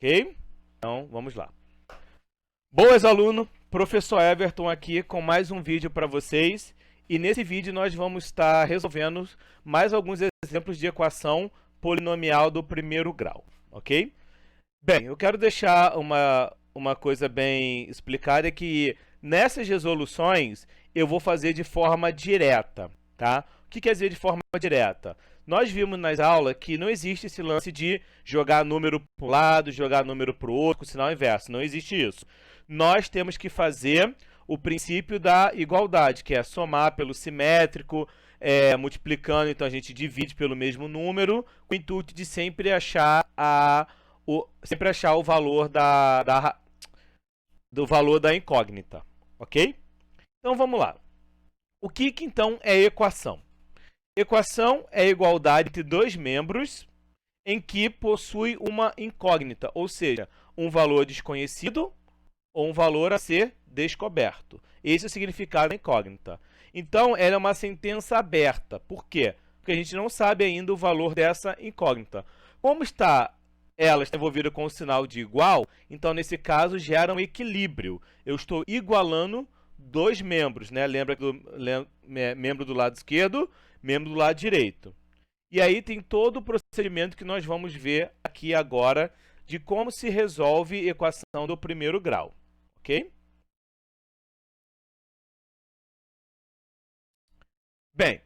Ok? Então, vamos lá. Boas, aluno! Professor Everton aqui com mais um vídeo para vocês. E nesse vídeo nós vamos estar resolvendo mais alguns exemplos de equação polinomial do primeiro grau, ok? Bem, eu quero deixar uma coisa bem explicada, que nessas resoluções eu vou fazer de forma direta, tá? O que quer dizer de forma direta? Nós vimos nas aulas que não existe esse lance de jogar número para um lado, jogar número para o outro, com sinal inverso. Não existe isso. Nós temos que fazer o princípio da igualdade, que é somar pelo simétrico, multiplicando, então a gente divide pelo mesmo número, com o intuito de sempre achar o valor do valor da incógnita, ok? Então vamos lá. O que então é equação? Equação é a igualdade entre dois membros em que possui uma incógnita, ou seja, um valor desconhecido ou um valor a ser descoberto. Esse é o significado da incógnita. Então, ela é uma sentença aberta. Por quê? Porque a gente não sabe ainda o valor dessa incógnita. Como ela está envolvida com o sinal de igual, então, nesse caso, gera um equilíbrio. Eu estou igualando dois membros, né? Lembra do membro do lado esquerdo, membro do lado direito. E aí tem todo o procedimento que nós vamos ver aqui agora de como se resolve a equação do primeiro grau, ok? Bem,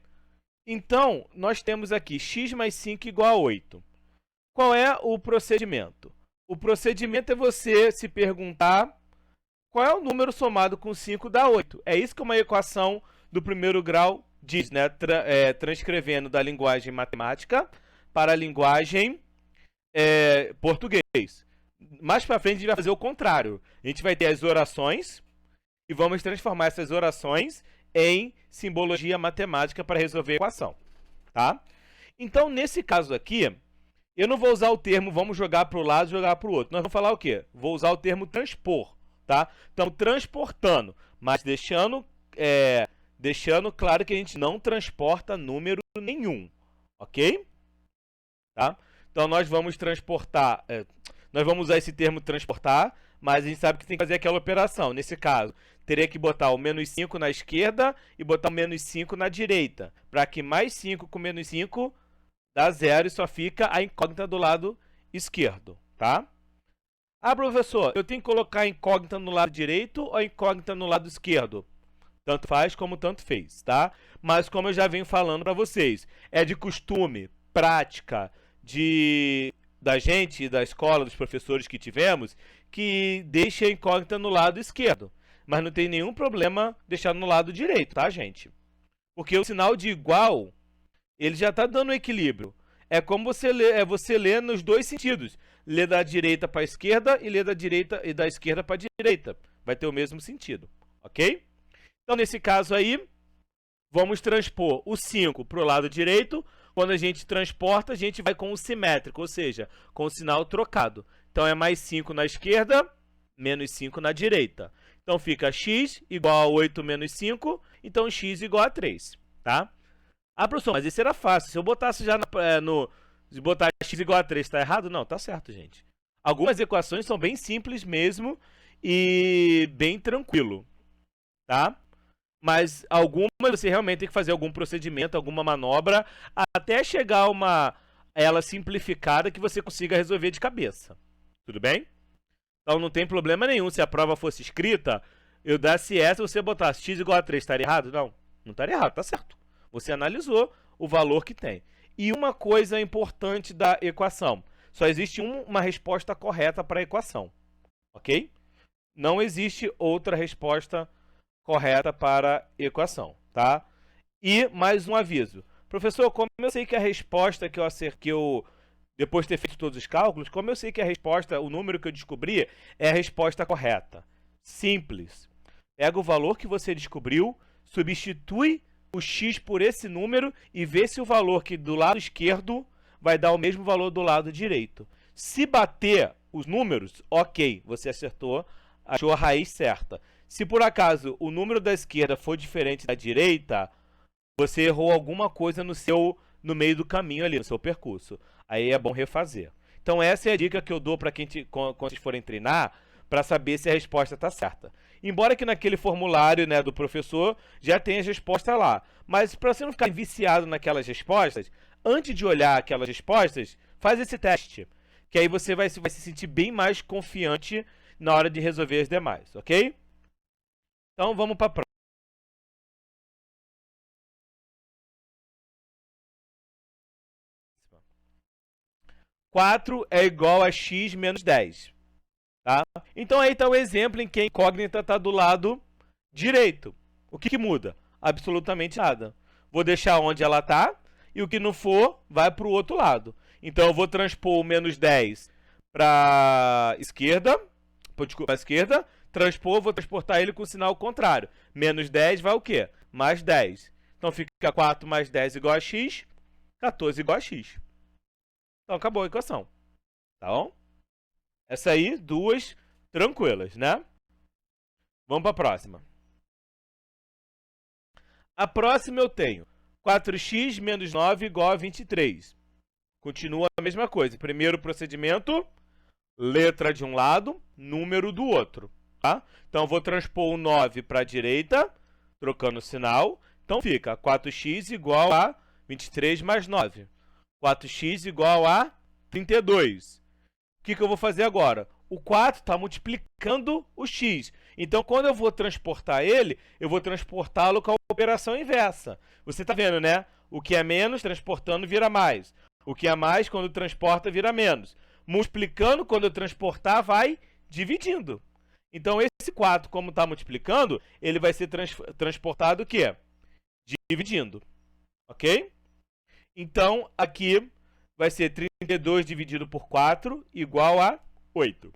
então nós temos aqui x mais 5 igual a 8. Qual é o procedimento? O procedimento é você se perguntar qual é o número somado com 5 dá 8. É isso que uma equação do primeiro grau diz, né? Transcrevendo da linguagem matemática para a linguagem português. Mais para frente a gente vai fazer o contrário. A gente vai ter as orações e vamos transformar essas orações em simbologia matemática para resolver a equação, tá? Então, nesse caso aqui, eu não vou usar o termo vamos jogar para o lado e jogar para o outro. Nós vamos falar o quê? Vou usar o termo transpor, tá? Então, transportando, mas deixando claro que a gente não transporta número nenhum, ok? Tá? Então, nós vamos transportar, nós vamos usar esse termo transportar, mas a gente sabe que tem que fazer aquela operação. Nesse caso, teria que botar o menos 5 na esquerda e botar o menos 5 na direita, para que mais 5 com menos 5 dá 0 e só fica a incógnita do lado esquerdo, tá? Ah, professor, eu tenho que colocar a incógnita no lado direito ou a incógnita no lado esquerdo? Tanto faz como tanto fez, tá? Mas como eu já venho falando para vocês, é de costume, prática da gente, da escola, dos professores que tivemos, que deixa a incógnita no lado esquerdo. Mas não tem nenhum problema deixar no lado direito, tá, gente? Porque o sinal de igual, ele já está dando equilíbrio. É como você lê nos dois sentidos. Lê da direita para a esquerda e lê da direita e da esquerda para a direita. Vai ter o mesmo sentido, ok? Então, nesse caso aí, vamos transpor o 5 para o lado direito. Quando a gente transporta, a gente vai com o simétrico, ou seja, com o sinal trocado. Então, é mais 5 na esquerda, menos 5 na direita. Então, fica x igual a 8 menos 5, então x igual a 3, tá? Ah, professor, mas isso era fácil. Se eu botasse já se botar x igual a 3, tá errado? Não, tá certo, gente. Algumas equações são bem simples mesmo e bem tranquilo, tá? Mas algumas você realmente tem que fazer algum procedimento, alguma manobra, até chegar a ela simplificada que você consiga resolver de cabeça. Tudo bem? Então não tem problema nenhum. Se a prova fosse escrita, eu desse essa e você botasse x igual a 3, estaria errado? Não, não estaria errado, tá certo. Você analisou o valor que tem. E uma coisa importante da equação: só existe uma resposta correta para a equação, ok? Não existe outra resposta correta para a equação, tá? E mais um aviso. Professor, como eu sei que a resposta que eu depois de ter feito todos os cálculos, como eu sei que a resposta, o número que eu descobri é a resposta correta? Simples. Pega o valor que você descobriu, substitui o x por esse número e vê se o valor que do lado esquerdo vai dar o mesmo valor do lado direito. Se bater os números, ok, você acertou, achou a raiz certa. Se por acaso o número da esquerda for diferente da direita, você errou alguma coisa no meio do caminho ali, no seu percurso. Aí é bom refazer. Então essa é a dica que eu dou para quando vocês forem treinar, para saber se a resposta está certa. Embora que naquele formulário, né, do professor já tenha as respostas lá. Mas para você não ficar viciado naquelas respostas, antes de olhar aquelas respostas, faz esse teste. Que aí você vai se sentir bem mais confiante na hora de resolver as demais, ok? Então vamos para a próxima. 4 é igual a x menos 10. Tá? Então aí está o exemplo em que a incógnita está do lado direito. O que muda? Absolutamente nada. Vou deixar onde ela está e o que não for vai para o outro lado. Então eu vou transpor o menos 10 para a esquerda. Desculpa, para a esquerda. Vou transportar ele com o sinal contrário. Menos 10 vai o quê? Mais 10. Então fica 4 mais 10 igual a x. 14 igual a x. Então acabou a equação. Tá bom? Essa aí, duas tranquilas, né? Vamos para a próxima. A próxima eu tenho 4x menos 9 igual a 23. Continua a mesma coisa. Primeiro procedimento, letra de um lado, número do outro. Tá? Então eu vou transpor o 9 para a direita, trocando o sinal. Então fica 4x igual a 23 mais 9. 4x igual a 32. O que eu vou fazer agora? O 4 está multiplicando o x. Então, quando eu vou transportar ele, eu vou transportá-lo com a operação inversa. Você está vendo, né? O que é menos, transportando, vira mais. O que é mais, quando transporta, vira menos. Multiplicando, quando eu transportar, vai dividindo. Então, esse 4, como está multiplicando, ele vai ser transportado o quê? Dividindo. Ok? Então, aqui vai ser 32 dividido por 4 igual a 8.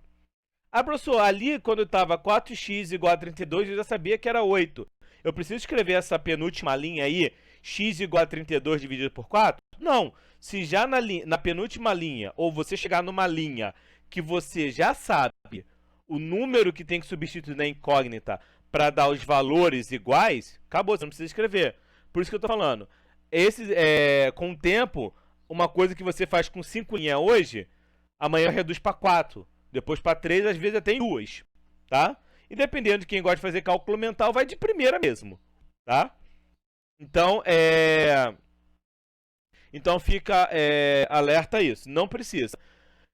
Ah, professor, ali quando estava 4x igual a 32, eu já sabia que era 8. Eu preciso escrever essa penúltima linha aí, x igual a 32 dividido por 4? Não. Se já na penúltima linha, ou você chegar numa linha que você já sabe o número que tem que substituir na incógnita para dar os valores iguais, acabou, você não precisa escrever. Por isso que eu estou falando. Com o tempo, uma coisa que você faz com 5 linhas hoje, amanhã reduz para 4. Depois para 3, às vezes até em 2. Tá? E dependendo de quem gosta de fazer cálculo mental, vai de primeira mesmo. Tá? Então, fica alerta a isso. Não precisa.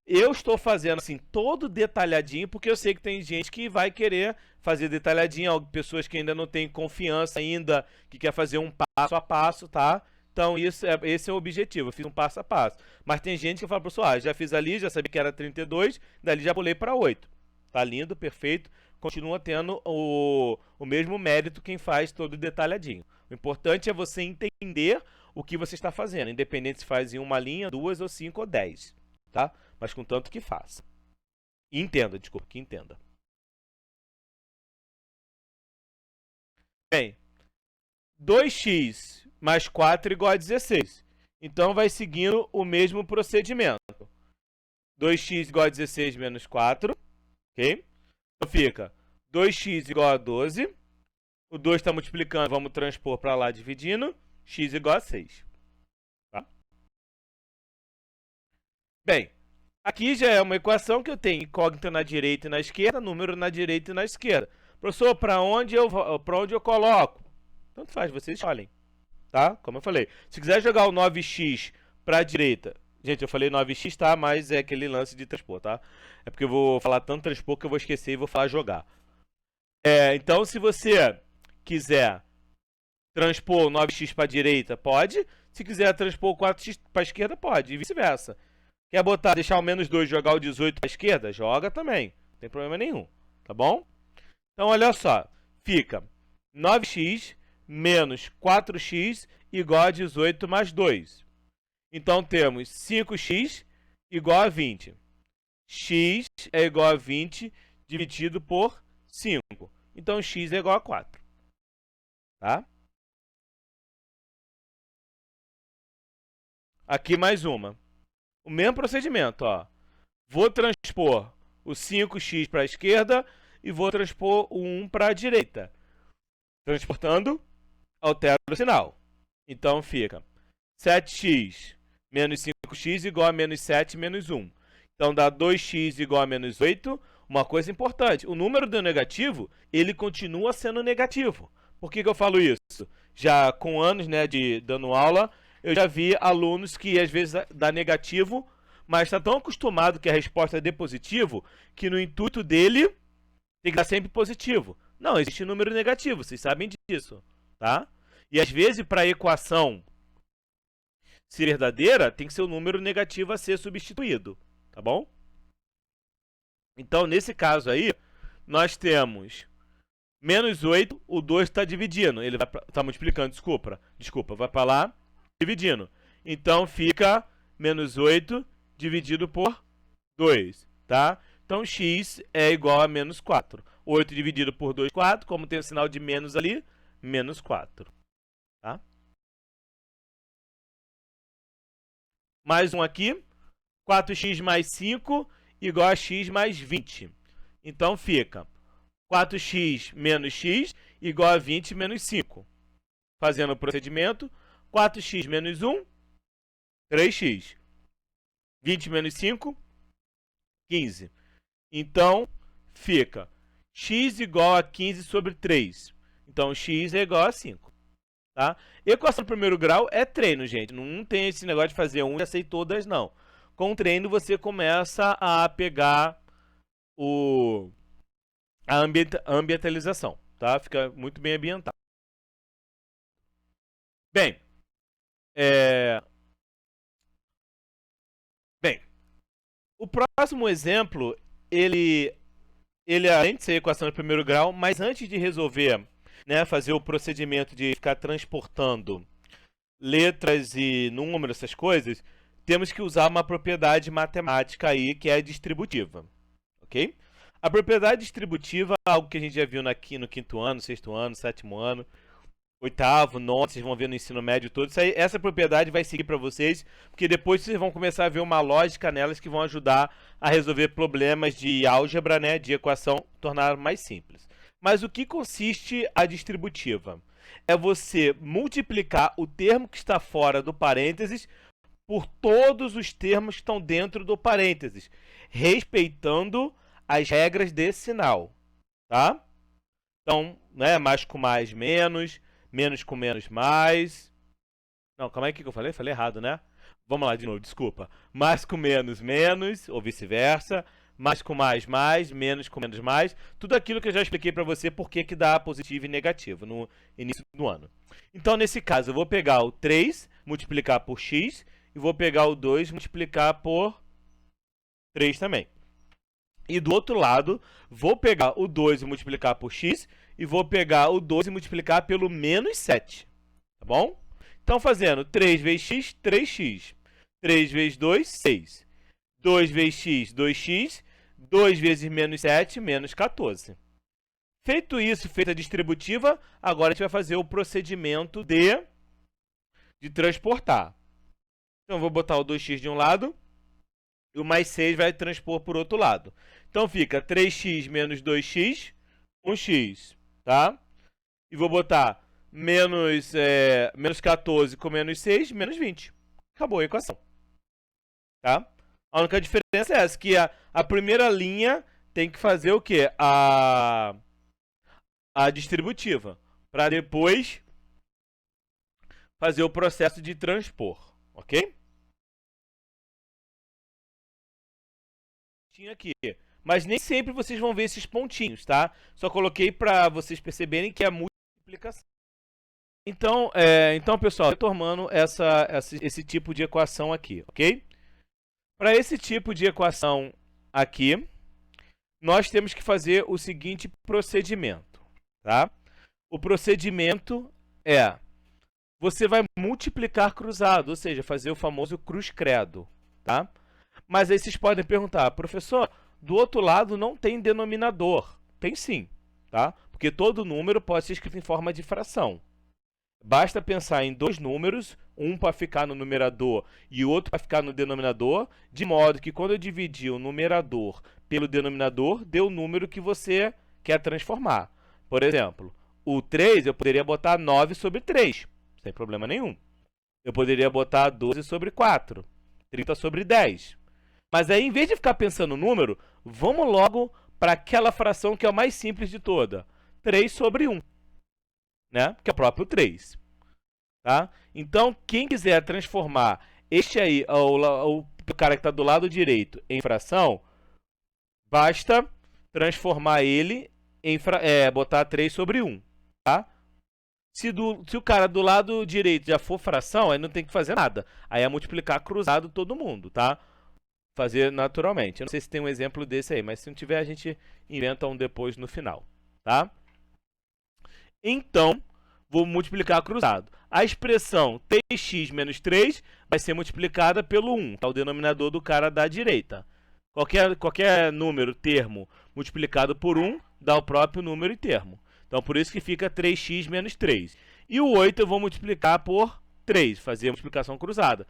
Eu estou fazendo assim todo detalhadinho, porque eu sei que tem gente que vai querer fazer detalhadinho, pessoas que ainda não têm confiança ainda, que quer fazer um passo a passo, tá? Então esse é o objetivo, eu fiz um passo a passo. Mas tem gente que fala, professor, já fiz ali, já sabia que era 32, dali já pulei para 8. Tá lindo, perfeito, continua tendo o mesmo mérito quem faz todo detalhadinho. O importante é você entender o que você está fazendo, independente se faz em uma linha, 2 ou 5 ou 10, tá? Mas contanto que faça. E entenda, desculpa, que entenda. Bem, 2x mais 4 igual a 16. Então vai seguindo o mesmo procedimento. 2x igual a 16 menos 4. Ok? Então fica 2x igual a 12. O 2 está multiplicando, vamos transpor para lá dividindo. X igual a 6. Tá? Bem, aqui já é uma equação que eu tenho incógnita na direita e na esquerda, número na direita e na esquerda. Professor, para onde eu coloco? Tanto faz, vocês escolhem. Tá? Como eu falei. Se quiser jogar o 9x para a direita... Gente, eu falei 9x, tá? Mas é aquele lance de transpor, tá? É porque eu vou falar tanto transpor que eu vou esquecer e vou falar jogar. Então, se você quiser transpor o 9x para a direita, pode. Se quiser transpor o 4x para a esquerda, pode. E vice-versa. Quer deixar o menos 2 e jogar o 18 para a esquerda? Joga também. Não tem problema nenhum. Tá bom? Então, olha só. Fica 9x menos 4x igual a 18 mais 2. Então, temos 5x igual a 20. X é igual a 20 dividido por 5. Então, x é igual a 4. Tá? Aqui mais uma. O mesmo procedimento, ó. Vou transpor o 5x para a esquerda e vou transpor o 1 para a direita. Transportando, altero o sinal. Então fica 7x menos 5x igual a menos 7 menos 1. Então dá 2x igual a menos 8. Uma coisa importante, o número do negativo, ele continua sendo negativo. Por que eu falo isso? Já com anos, né, de dando aula, eu já vi alunos que às vezes dá negativo, mas está tão acostumado que a resposta é de positivo, que no intuito dele tem que dar sempre positivo. Não, existe número negativo, vocês sabem disso, tá? E às vezes para a equação ser verdadeira, tem que ser o número negativo a ser substituído, tá bom? Então, nesse caso aí, nós temos menos 8, o 2 está dividindo. Ele vai tá multiplicando, desculpa, vai para lá, dividindo. Então, fica menos 8 dividido por 2, tá? Então, x é igual a menos 4. 8 dividido por 2, 4. Como tem o sinal de menos ali, menos 4, tá? Mais um aqui, 4x mais 5 igual a x mais 20. Então, fica 4x menos x igual a 20 menos 5. Fazendo o procedimento, 4x menos 1, 3x. 20 menos 5, 15. Então, fica x igual a 15 sobre 3. Então, x é igual a 5. Tá? Equação do primeiro grau é treino, gente. Não tem esse negócio de fazer um e já sei todas, não. Com o treino, você começa a pegar a ambientalização, tá? Fica muito bem ambientado. Bem, o próximo exemplo, ele além de ser equação de primeiro grau, mas antes de resolver, né, fazer o procedimento de ficar transportando letras e números, essas coisas, temos que usar uma propriedade matemática aí, que é a distributiva, ok? A propriedade distributiva é algo que a gente já viu aqui no quinto ano, sexto ano, sétimo ano, oitavo, nono, vocês vão ver no ensino médio todo. Essa propriedade vai seguir para vocês, porque depois vocês vão começar a ver uma lógica nelas que vão ajudar a resolver problemas de álgebra, né, de equação, tornar mais simples. Mas o que consiste a distributiva? É você multiplicar o termo que está fora do parênteses por todos os termos que estão dentro do parênteses, respeitando as regras de sinal, tá? Então, né, mais com mais, menos, menos com menos, mais. Não, calma aí, o que eu falei? Falei errado, né? Vamos lá de novo, desculpa. Mais com menos, menos, ou vice-versa. Mais com mais, mais. Menos com menos, mais. Tudo aquilo que eu já expliquei para você por que dá positivo e negativo no início do ano. Então, nesse caso, eu vou pegar o 3, multiplicar por x, e vou pegar o 2, multiplicar por 3 também. E do outro lado, vou pegar o 2 e multiplicar por x, e vou pegar o 2 e multiplicar pelo menos 7. Tá bom? Então, fazendo 3 vezes x, 3x. 3 vezes 2, 6. 2 vezes x, 2x. 2 vezes menos 7, menos 14. Feito isso, feita a distributiva, agora a gente vai fazer o procedimento de transportar. Então, eu vou botar o 2x de um lado, e o mais 6 vai transpor por outro lado. Então, fica 3x menos 2x, 1x, tá? E vou botar menos 14 com menos 6, menos 20. Acabou a equação. Tá? A única diferença é essa, que a primeira linha tem que fazer o quê? A distributiva, para depois fazer o processo de transpor, ok? Aqui. Mas nem sempre vocês vão ver esses pontinhos, tá? Só coloquei para vocês perceberem que é multiplicação. Então, pessoal, retomando esse tipo de equação aqui, ok? Para esse tipo de equação aqui, nós temos que fazer o seguinte procedimento, tá? O procedimento é, você vai multiplicar cruzado, ou seja, fazer o famoso cruz-credo, tá? Mas aí vocês podem perguntar, professor, do outro lado não tem denominador. Tem sim, tá? Porque todo número pode ser escrito em forma de fração. Basta pensar em dois números, um para ficar no numerador e o outro para ficar no denominador, de modo que quando eu dividir o numerador pelo denominador, dê o número que você quer transformar. Por exemplo, o 3 eu poderia botar 9 sobre 3, sem problema nenhum. Eu poderia botar 12 sobre 4, 30 sobre 10. Mas aí, em vez de ficar pensando no número, vamos logo para aquela fração que é a mais simples de toda. 3 sobre 1, né? Que é o próprio 3. Tá? Então, quem quiser transformar este aí, o cara que está do lado direito, em fração, basta transformar ele em botar 3 sobre 1. Tá? Se o cara do lado direito já for fração, aí não tem que fazer nada. Aí é multiplicar cruzado todo mundo, tá? Fazer naturalmente. Eu não sei se tem um exemplo desse aí, mas se não tiver, a gente inventa um depois no final, tá? Então, vou multiplicar cruzado. A expressão 3x menos 3 vai ser multiplicada pelo 1, tá? O denominador do cara da direita. Qualquer número, termo, multiplicado por 1, dá o próprio número e termo. Então, por isso que fica 3x menos 3. E o 8 eu vou multiplicar por 3, fazer a multiplicação cruzada.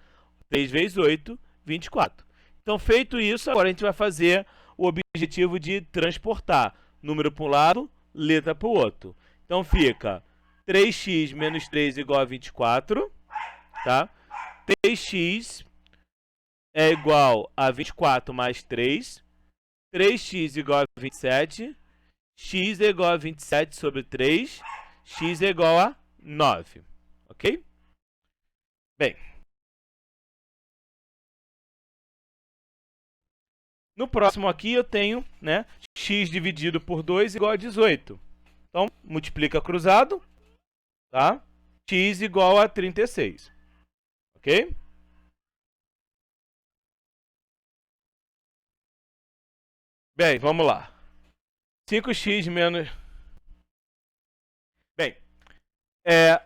3 vezes 8, 24. Então, feito isso, agora a gente vai fazer o objetivo de transportar número para um lado, letra para o outro. Então, fica 3x menos 3 igual a 24, tá? 3x é igual a 24 mais 3. 3x igual a 27. X é igual a 27 sobre 3. X é igual a 9. Ok? Bem. No próximo aqui eu tenho, né, x dividido por 2 igual a 18. Então, multiplica cruzado, tá? X igual a 36. Ok? Bem, vamos lá. 5x menos... Bem,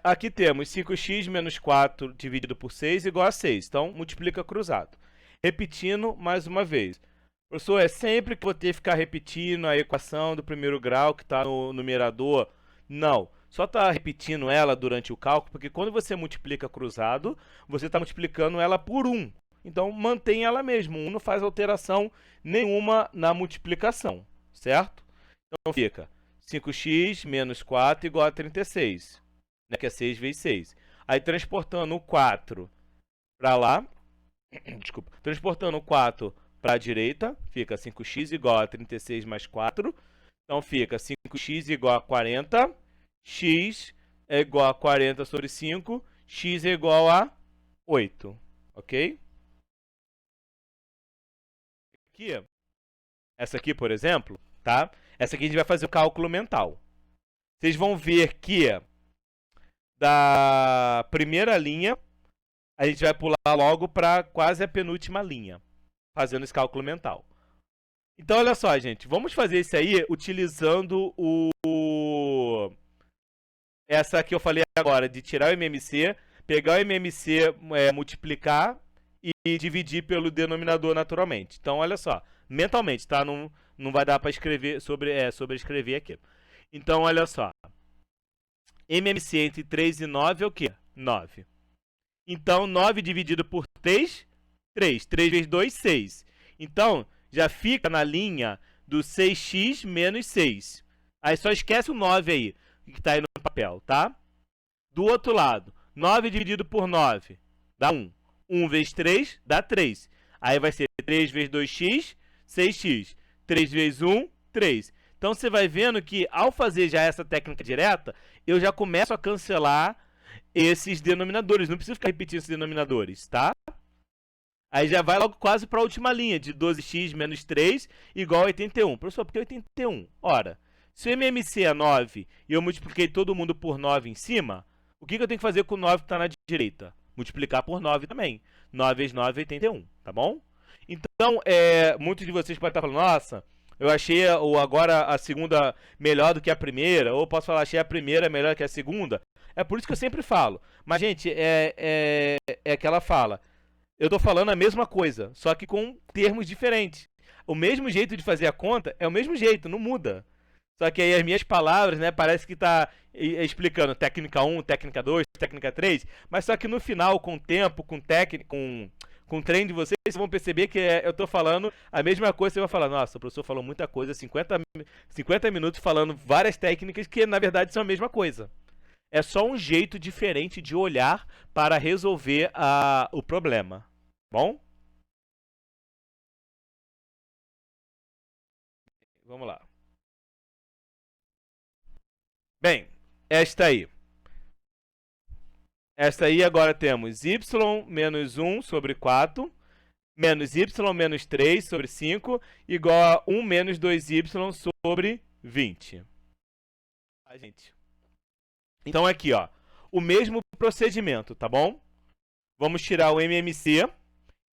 aqui temos 5x menos 4 dividido por 6 igual a 6. Então, multiplica cruzado. Repetindo mais uma vez. Professor, é sempre que vou ter que ficar repetindo a equação do primeiro grau que está no numerador? Não. Só está repetindo ela durante o cálculo, porque quando você multiplica cruzado, você está multiplicando ela por 1. Então, mantém ela mesmo. 1 não faz alteração nenhuma na multiplicação, certo? Então, fica 5x menos 4 igual a 36, né, que é 6 vezes 6. Aí, transportando o 4 para lá, desculpa, transportando o 4 para a direita, fica 5x igual a 36 mais 4. Então, fica 5x igual a 40. X é igual a 40 sobre 5. X é igual a 8. Ok? Aqui, essa aqui, por exemplo, tá? Essa aqui a gente vai fazer o cálculo mental. Vocês vão ver que da primeira linha, a gente vai pular logo para quase a penúltima linha, fazendo esse cálculo mental. Então, olha só, gente. Vamos fazer isso aí utilizando essa que eu falei agora, de tirar o MMC, pegar o MMC, multiplicar e dividir pelo denominador naturalmente. Então, olha só. Mentalmente, tá? Não vai dar para escrever sobrescrever aqui. Então, olha só. MMC entre 3 e 9 é o quê? 9. Então, 9 dividido por 3, 3. 3 vezes 2, 6. Então, já fica na linha do 6x menos 6. Aí só esquece o 9 aí, que está aí no papel, tá? Do outro lado, 9 dividido por 9 dá 1. 1 vezes 3 dá 3. Aí vai ser 3 vezes 2x, 6x. 3 vezes 1, 3. Então, você vai vendo que, ao fazer já essa técnica direta, eu já começo a cancelar esses denominadores. Não preciso ficar repetindo esses denominadores, tá? Aí já vai logo quase para a última linha, de 12x menos 3 igual a 81. Professor, por que 81? Ora, se o MMC é 9 e eu multipliquei todo mundo por 9 em cima, o que eu tenho que fazer com o 9 que está na direita? Multiplicar por 9 também. 9 vezes 9 é 81, tá bom? Então, muitos de vocês podem estar falando, nossa, eu achei agora a segunda melhor do que a primeira, ou posso falar, achei a primeira melhor que a segunda. É por isso que eu sempre falo. Mas, gente, é que ela fala. Eu estou falando a mesma coisa, só que com termos diferentes. O mesmo jeito de fazer a conta é o mesmo jeito, não muda. Só que aí as minhas palavras, né, parece que está explicando técnica 1, técnica 2, técnica 3, mas só que no final, com o tempo, com o treino de vocês vão perceber que eu estou falando a mesma coisa. Você vai falar, nossa, o professor falou muita coisa, 50 minutos falando várias técnicas que na verdade são a mesma coisa. É só um jeito diferente de olhar para resolver o problema. Bom? Vamos lá. Bem, esta aí. Esta aí agora temos y menos 1 sobre 4, menos y menos 3 sobre 5, igual a 1 menos 2y sobre 20. Tá, gente? Então aqui, ó, o mesmo procedimento, tá bom? Vamos tirar o MMC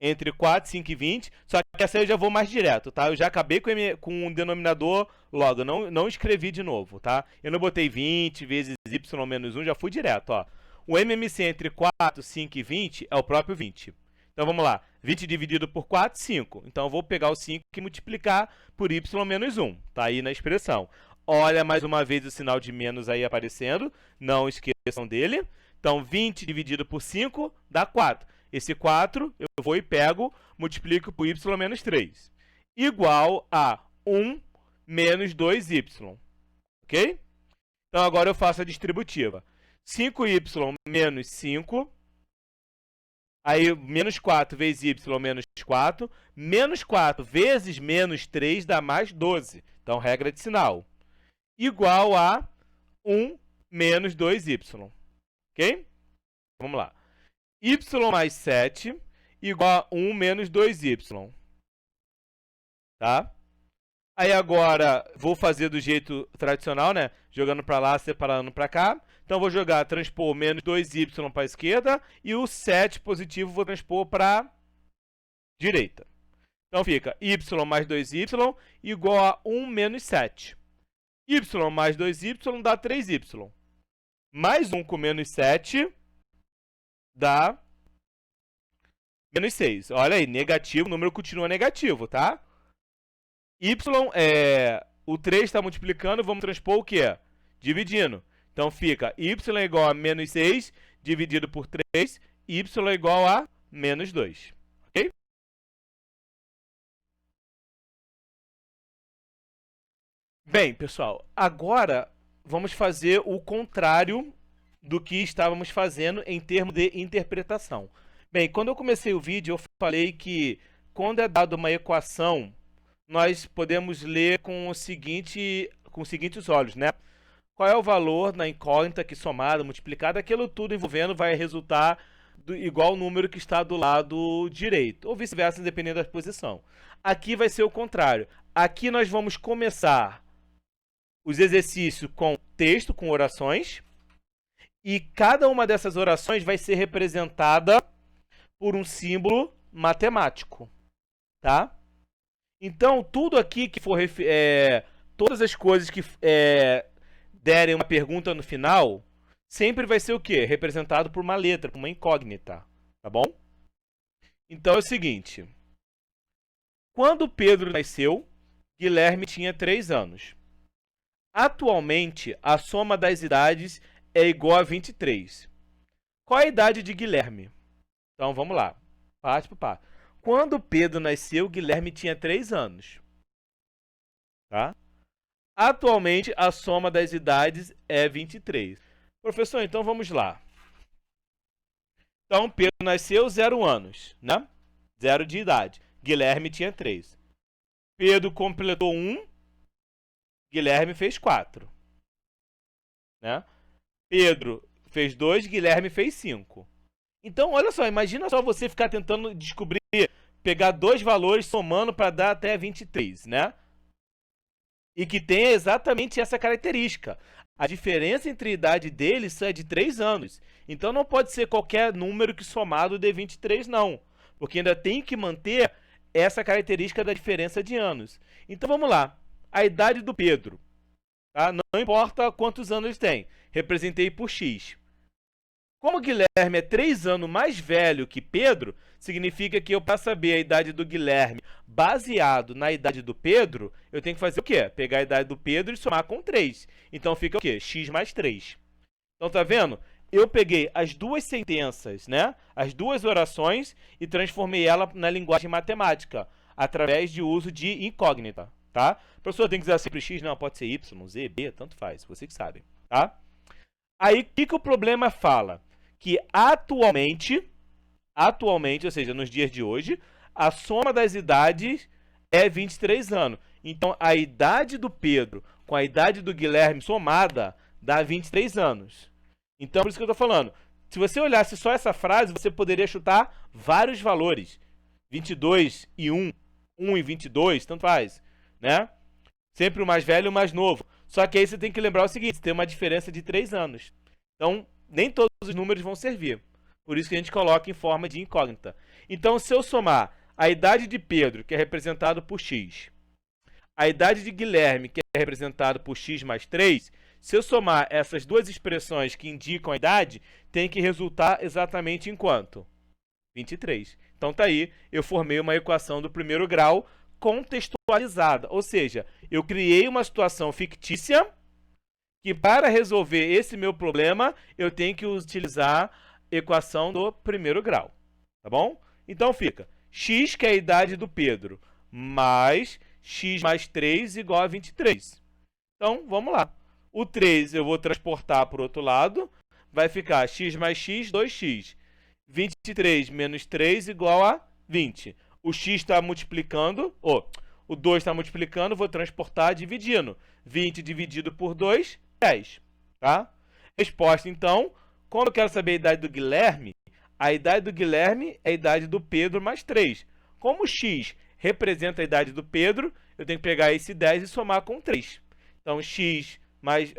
entre 4, 5 e 20, só que essa aí eu já vou mais direto, tá? Eu já acabei com o denominador logo, não escrevi de novo, tá? Eu não botei 20 vezes y menos 1, já fui direto, ó. O MMC entre 4, 5 e 20 é o próprio 20. Então vamos lá, 20 dividido por 4, 5. Então eu vou pegar o 5 e multiplicar por y menos 1, tá aí na expressão. Olha mais uma vez o sinal de menos aí aparecendo, não esqueçam dele. Então 20 dividido por 5 dá 4. Esse 4 eu vou e pego, multiplico por y menos 3. Igual a 1 menos 2y. Ok? Então agora eu faço a distributiva. 5y menos 5. Aí menos 4 vezes y menos 4. Menos 4 vezes menos 3 dá mais 12. Então regra de sinal. Igual a 1 menos 2y. Ok? Vamos lá. Y mais 7 igual a 1 menos 2y. Tá? Aí agora vou fazer do jeito tradicional, né? Jogando para lá, separando para cá. Então vou jogar, transpor menos 2y para a esquerda e o 7 positivo vou transpor para a direita. Então fica y mais 2y igual a 1 menos 7. Y mais 2y dá 3y. Mais 1 com menos 7 dá menos 6. Olha aí, negativo, o número continua negativo, tá? Y, o 3 está multiplicando, vamos transpor o quê? Dividindo. Então fica y igual a menos 6 dividido por 3, y igual a menos 2. Ok? Bem, pessoal, agora vamos fazer o contrário do que estávamos fazendo em termos de interpretação. Bem, quando eu comecei o vídeo, eu falei que quando é dado uma equação, nós podemos ler com os seguintes olhos, né? Qual é o valor na incógnita que somado, multiplicado, aquilo tudo envolvendo vai resultar igual ao número que está do lado direito, ou vice-versa, dependendo da posição. Aqui vai ser o contrário. Aqui nós vamos começar os exercícios com texto, com orações, e cada uma dessas orações vai ser representada por um símbolo matemático, tá? Então, tudo aqui que for... todas as coisas que derem uma pergunta no final, sempre vai ser o quê? Representado por uma letra, por uma incógnita, tá bom? Então é o seguinte. Quando Pedro nasceu, Guilherme tinha 3 anos. Atualmente, a soma das idades é igual a 23. Qual é a idade de Guilherme? Então, vamos lá. Parte por parte. Quando Pedro nasceu, Guilherme tinha 3 anos. Tá? Atualmente, a soma das idades é 23. Professor, então vamos lá. Então, Pedro nasceu 0 anos, né? 0 de idade. Guilherme tinha 3. Pedro completou 1. Guilherme fez 4. Né? Pedro fez 2. Guilherme fez 5. Então, olha só, imagina só você ficar tentando descobrir, pegar 2 valores somando para dar até 23, né? E que tenha exatamente essa característica. A diferença entre a idade deles é de 3 anos. Então não pode ser qualquer número que somado dê 23, não. Porque ainda tem que manter essa característica da diferença de anos. Então vamos lá. A idade do Pedro. Tá? Não importa quantos anos ele tem. Representei por X. Como Guilherme é 3 anos mais velho que Pedro, significa que eu, para saber a idade do Guilherme baseado na idade do Pedro, eu tenho que fazer o quê? Pegar a idade do Pedro e somar com 3. Então fica o quê? X mais 3. Então tá vendo? Eu peguei as duas sentenças, né? As duas orações e transformei ela na linguagem matemática, através de uso de incógnita, tá? Professor, tem que usar sempre X? Não, pode ser Y, Z, B, tanto faz, você que sabe, tá? Aí, o que o problema fala? Que atualmente, ou seja, nos dias de hoje, a soma das idades é 23 anos. Então, a idade do Pedro com a idade do Guilherme somada dá 23 anos. Então, por isso que eu estou falando. Se você olhasse só essa frase, você poderia chutar vários valores. 22 e 1, 1 e 22, tanto faz, né? Sempre o mais velho e o mais novo. Só que aí você tem que lembrar o seguinte, tem uma diferença de 3 anos. Então, nem todos os números vão servir. Por isso que a gente coloca em forma de incógnita. Então, se eu somar a idade de Pedro, que é representado por x, a idade de Guilherme, que é representado por x mais 3, se eu somar essas duas expressões que indicam a idade, tem que resultar exatamente em quanto? 23. Então tá aí, eu formei uma equação do primeiro grau contextualizada. Ou seja, eu criei uma situação fictícia que para resolver esse meu problema, eu tenho que utilizar a equação do primeiro grau. Tá bom? Então fica x, que é a idade do Pedro, mais x mais 3 igual a 23. Então, vamos lá. O 3 eu vou transportar para o outro lado. Vai ficar x mais x, 2x. 23 menos 3 igual a 20. O x está multiplicando, o 2 está multiplicando, vou transportar dividindo. 20 dividido por 2, 10. Tá? Resposta, então, como eu quero saber a idade do Guilherme, a idade do Guilherme é a idade do Pedro mais 3. Como x representa a idade do Pedro, eu tenho que pegar esse 10 e somar com 3. Então, x mais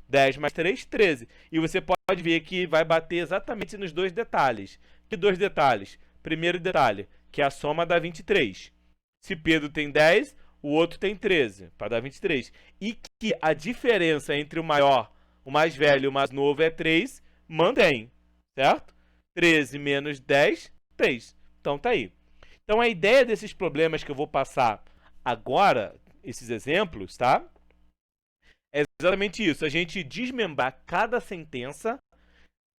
10 mais 3, 13. E você pode ver que vai bater exatamente nos dois detalhes. Que dois detalhes? Primeiro detalhe, que a soma dá 23. Se Pedro tem 10, o outro tem 13, para dar 23. E que a diferença entre o maior, o mais velho e o mais novo é 3, mantém, certo? 13 menos 10, 3. Então tá aí. Então a ideia desses problemas que eu vou passar agora, esses exemplos, tá? É exatamente isso. A gente desmembrar cada sentença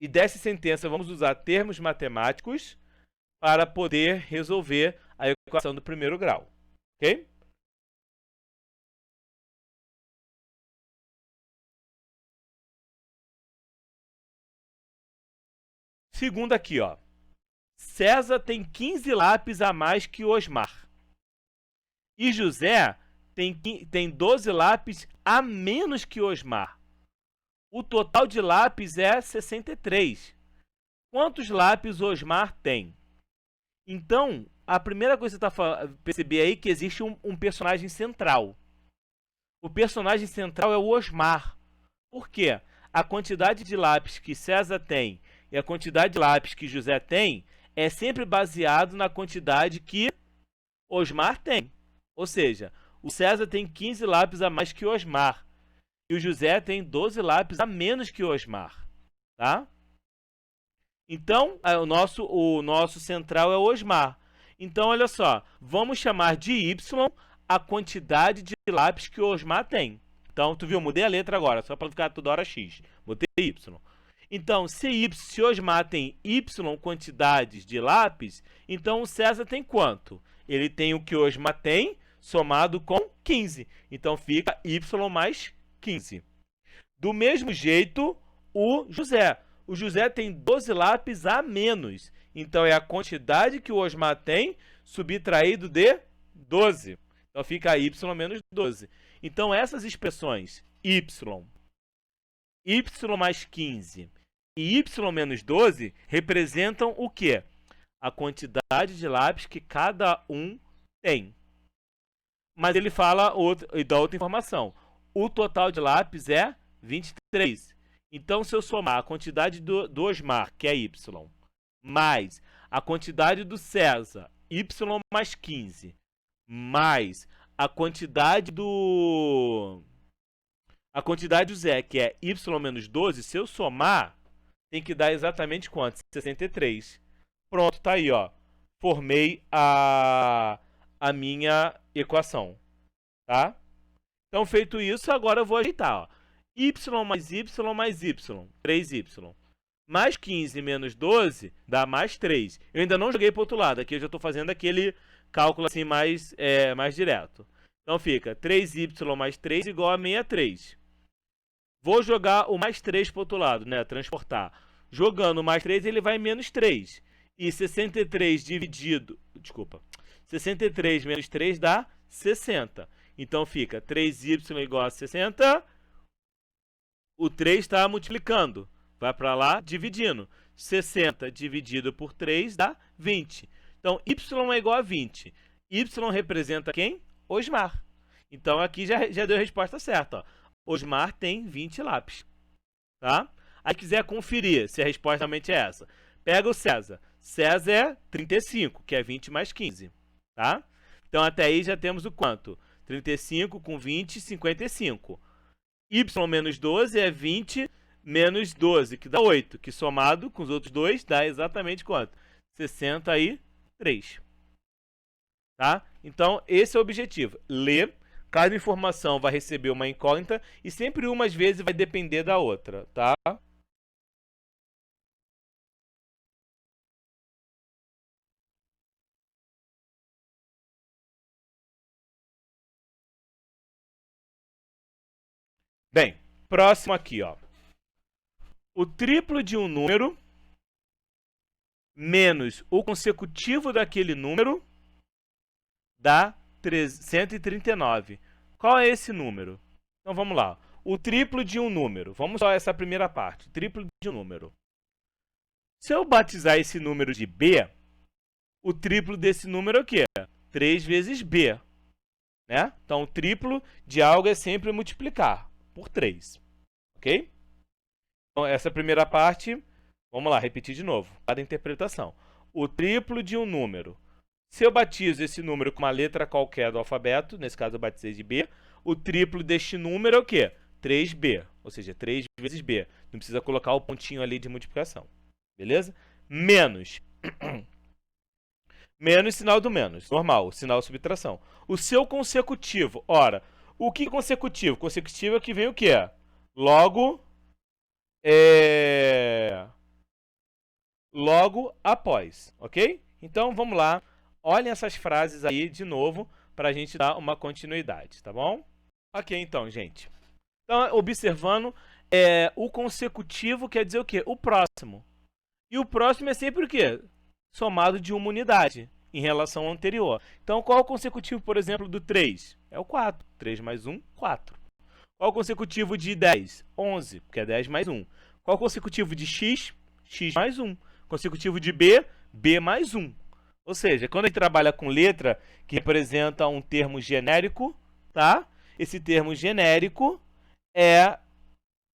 e dessa sentença vamos usar termos matemáticos para poder resolver a equação do primeiro grau. Ok? Segundo aqui, ó. César tem 15 lápis a mais que Osmar. E José tem 12 lápis a menos que Osmar. O total de lápis é 63. Quantos lápis Osmar tem? Então, a primeira coisa que você está perceber aí é que existe um personagem central. O personagem central é o Osmar. Por quê? A quantidade de lápis que César tem e a quantidade de lápis que José tem é sempre baseado na quantidade que Osmar tem. Ou seja, o César tem 15 lápis a mais que Osmar. E o José tem 12 lápis a menos que Osmar. Tá? Então, o nosso central é o Osmar. Então, olha só. Vamos chamar de Y a quantidade de lápis que o Osmar tem. Então, tu viu? Mudei a letra agora, só para ficar toda hora X. Botei Y. Então, se Osmar tem Y quantidades de lápis, então o César tem quanto? Ele tem o que o Osmar tem, somado com 15. Então, fica Y mais 15. Do mesmo jeito, o José. O José tem 12 lápis a menos. Então, é a quantidade que o Osmar tem, subtraído de 12. Então, fica Y menos 12. Então, essas expressões Y mais 15 e Y menos 12 representam o quê? A quantidade de lápis que cada um tem. Mas ele fala e dá outra informação. O total de lápis é 23. Então, se eu somar a quantidade do Osmar, que é Y, mais a quantidade do César, Y mais 15, mais a quantidade do Zé, que é Y menos 12, se eu somar, tem que dar exatamente quanto? 63. Pronto, tá aí, ó. Formei a minha equação, tá? Então, feito isso, agora eu vou ajeitar, ó. Y mais Y mais Y, 3Y. Mais 15 menos 12 dá mais 3. Eu ainda não joguei para o outro lado, aqui eu já estou fazendo aquele cálculo assim mais direto. Então fica 3Y mais 3 igual a 63. Vou jogar o mais 3 para o outro lado, né? Transportar. Jogando o mais 3, ele vai em menos 3. E 63 dividido... Desculpa. 63 menos 3 dá 60. Então fica 3y igual a 60. O 3 está multiplicando. Vai para lá, dividindo. 60 dividido por 3 dá 20. Então, y é igual a 20. Y representa quem? Osmar. Então, aqui já deu a resposta certa. Ó. Osmar tem 20 lápis. Tá? Aí, quiser conferir se a resposta realmente é essa. Pega o César. César é 35, que é 20 mais 15. Tá? Então, até aí já temos o quanto? 35 com 20, 55. Y menos 12 é 20 menos 12, que dá 8. Que somado com os outros dois dá exatamente quanto? 63. Tá? Então, esse é o objetivo. Ler. Cada informação vai receber uma incógnita e sempre uma, às vezes, vai depender da outra. Tá? Bem, próximo aqui, ó. O triplo de um número menos o consecutivo daquele número dá 139. Qual é esse número? Então vamos lá. O triplo de um número. Vamos só essa primeira parte. Triplo de um número. Se eu batizar esse número de B, o triplo desse número é o quê? 3 vezes B. Né? Então o triplo de algo é sempre multiplicar por 3. Ok? Então, essa primeira parte, vamos lá, repetir de novo, cada interpretação. O triplo de um número. Se eu batizo esse número com uma letra qualquer do alfabeto, nesse caso eu batizei de B, o triplo deste número é o quê? 3B, ou seja, 3 vezes B. Não precisa colocar o pontinho ali de multiplicação. Beleza? Menos. Menos sinal do menos, normal, sinal de subtração. O seu consecutivo, ora, o que é consecutivo? Consecutivo é que vem o quê? Logo após, ok? Então, vamos lá. Olhem essas frases aí de novo para a gente dar uma continuidade, tá bom? Ok, então, gente. Então, observando, o consecutivo quer dizer o quê? O próximo. E o próximo é sempre o quê? Somado de uma unidade em relação ao anterior. Então, qual é o consecutivo, por exemplo, do 3? É o 4. 3 mais 1, 4. Qual o consecutivo de 10? 11, porque é 10 mais 1. Qual o consecutivo de x? X mais 1. Consecutivo de b? B mais 1. Ou seja, quando a gente trabalha com letra que representa um termo genérico, tá? Esse termo genérico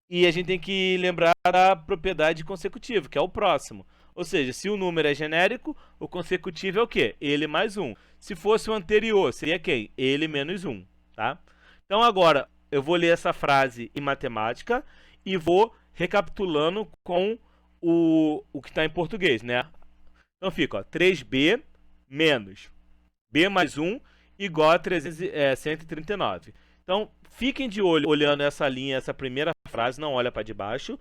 e a gente tem que lembrar da propriedade consecutiva, que é o próximo. Ou seja, se o número é genérico, o consecutivo é o quê? Ele mais 1. Se fosse o anterior, seria quem? Ele menos 1, tá? Então, agora, eu vou ler essa frase em matemática e vou recapitulando com o que está em português, né? Então, fica, ó, 3B menos B mais 1 igual a 139. Então, fiquem de olho olhando essa linha, essa primeira frase, não olha para de baixo.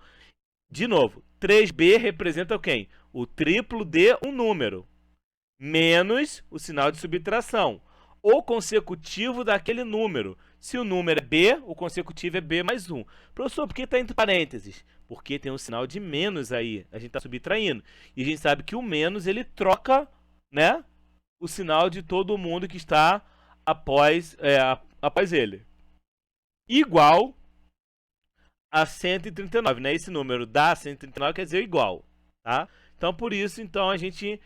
De novo, 3B representa quem? O triplo de um número, menos o sinal de subtração, o consecutivo daquele número. Se o número é B, o consecutivo é B mais 1. Professor, por que está entre parênteses? Porque tem um sinal de menos aí, a gente está subtraindo. E a gente sabe que o menos, ele troca, né, o sinal de todo mundo que está após ele. Igual a 139, né? Esse número dá 139 quer dizer igual, tá? Então, por isso, então, a gente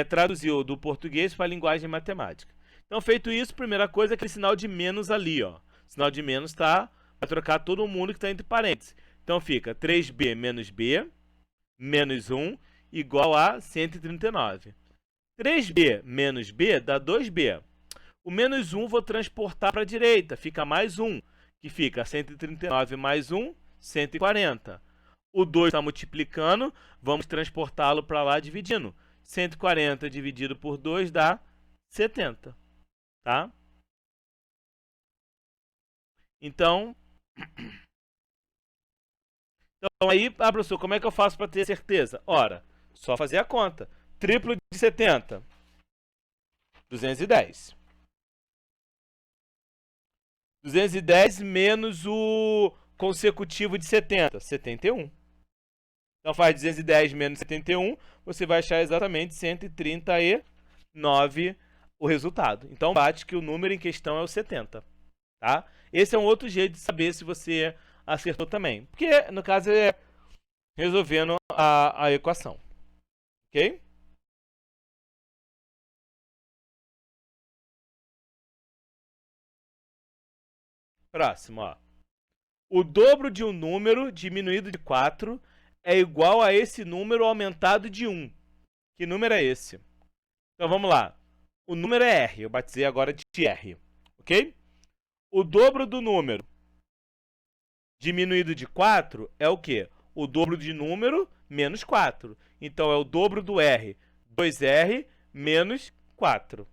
traduziu do português para a linguagem matemática. Então, feito isso, primeira coisa é aquele sinal de menos ali, ó. O sinal de menos vai trocar todo mundo que está entre parênteses. Então, fica 3B menos B, menos 1, igual a 139. 3B menos B dá 2B. O menos 1 vou transportar para a direita, fica mais 1, que fica 139 mais 1, 140. O 2 está multiplicando, vamos transportá-lo para lá dividindo. 140 dividido por 2 dá 70. Tá? Então aí, professor, como é que eu faço para ter certeza? Ora, só fazer a conta. Triplo de 70. 210. 210 menos o consecutivo de 70. 71. Então faz 210 menos 71, você vai achar exatamente 139 o resultado. Então bate que o número em questão é o 70. tá? Esse é um outro jeito de saber se você acertou também. Porque, no caso, é resolvendo a equação. Ok? Próximo, ó. O dobro de um número diminuído de 4 é igual a esse número aumentado de 1. Que número é esse? Então vamos lá. O número é R, eu batizei agora de R, ok? O dobro do número diminuído de 4 é o quê? O dobro de número menos 4. Então é o dobro do R, 2R menos 4.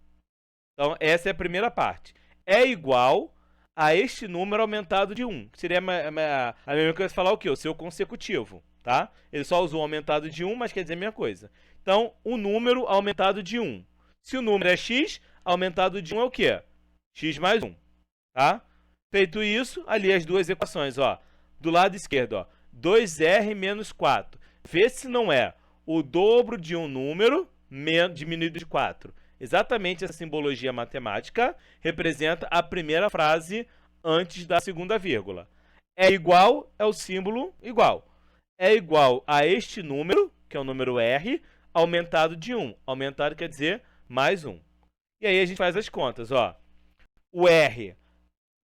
Então essa é a primeira parte. É igual a este número aumentado de 1. Seria a mesma coisa falar o quê? O seu consecutivo, tá? Ele só usou aumentado de 1, mas quer dizer a mesma coisa. Então, o número aumentado de 1. Se o número é x, aumentado de 1 é o quê? X mais 1, tá? Feito isso, ali as duas equações, ó. Do lado esquerdo, ó, 2R menos 4. Vê se não é o dobro de um número diminuído de 4. Exatamente essa simbologia matemática representa a primeira frase antes da segunda vírgula. É igual é o símbolo igual. É igual a este número, que é o número R, aumentado de 1. Aumentado quer dizer mais 1. E aí a gente faz as contas, ó. O R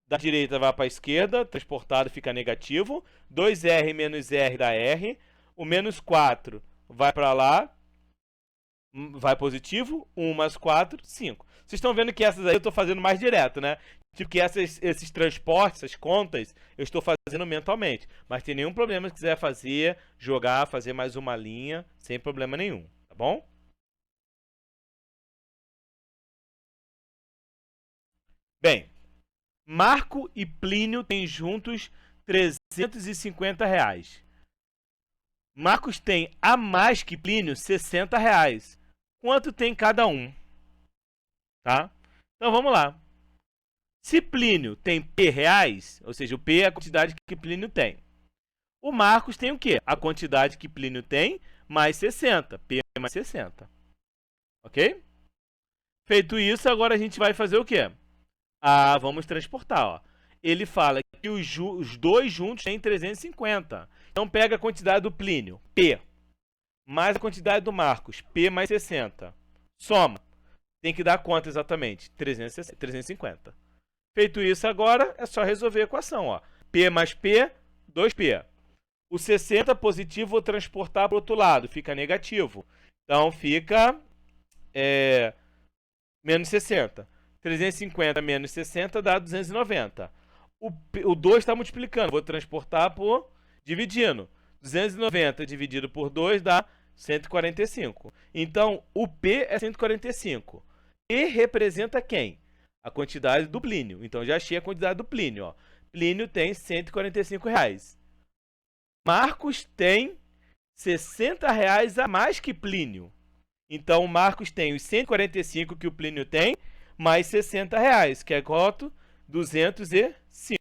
da direita vai para a esquerda, transportado fica negativo. 2R menos R dá R. O menos 4 vai para lá, vai positivo. 1 mais 4, 5. Vocês estão vendo que essas aí eu estou fazendo mais direto, né? Tipo que esses transportes, essas contas, eu estou fazendo mentalmente. Mas tem nenhum problema se quiser fazer, jogar, fazer mais uma linha, sem problema nenhum, tá bom? Bem, Marco e Plínio têm juntos R$350. Marcos tem a mais que Plínio R$60. Quanto tem cada um? Tá? Então vamos lá. Se Plínio tem P reais, ou seja, o P é a quantidade que Plínio tem. O Marcos tem o quê? A quantidade que Plínio tem mais 60. P mais 60. Ok? Feito isso, agora a gente vai fazer o quê? Vamos transportar. Ó. Ele fala que os dois juntos têm 350. Então pega a quantidade do Plínio, P, mais a quantidade do Marcos, P mais 60. Soma. Tem que dar conta exatamente. 350. Feito isso agora, é só resolver a equação. Ó. P mais P, 2P. O 60 positivo vou transportar para o outro lado, fica negativo. Então fica menos 60. 350 menos 60 dá 290. O 2 está multiplicando, vou transportar por dividindo. 290 dividido por 2 dá 145. Então, o P é 145. E representa quem? A quantidade do Plínio. Então, já achei a quantidade do Plínio. Ó. Plínio tem R$145. Marcos tem R$60 a mais que Plínio. Então, o Marcos tem os 145 que o Plínio tem, mais R$60, que é quanto? 205.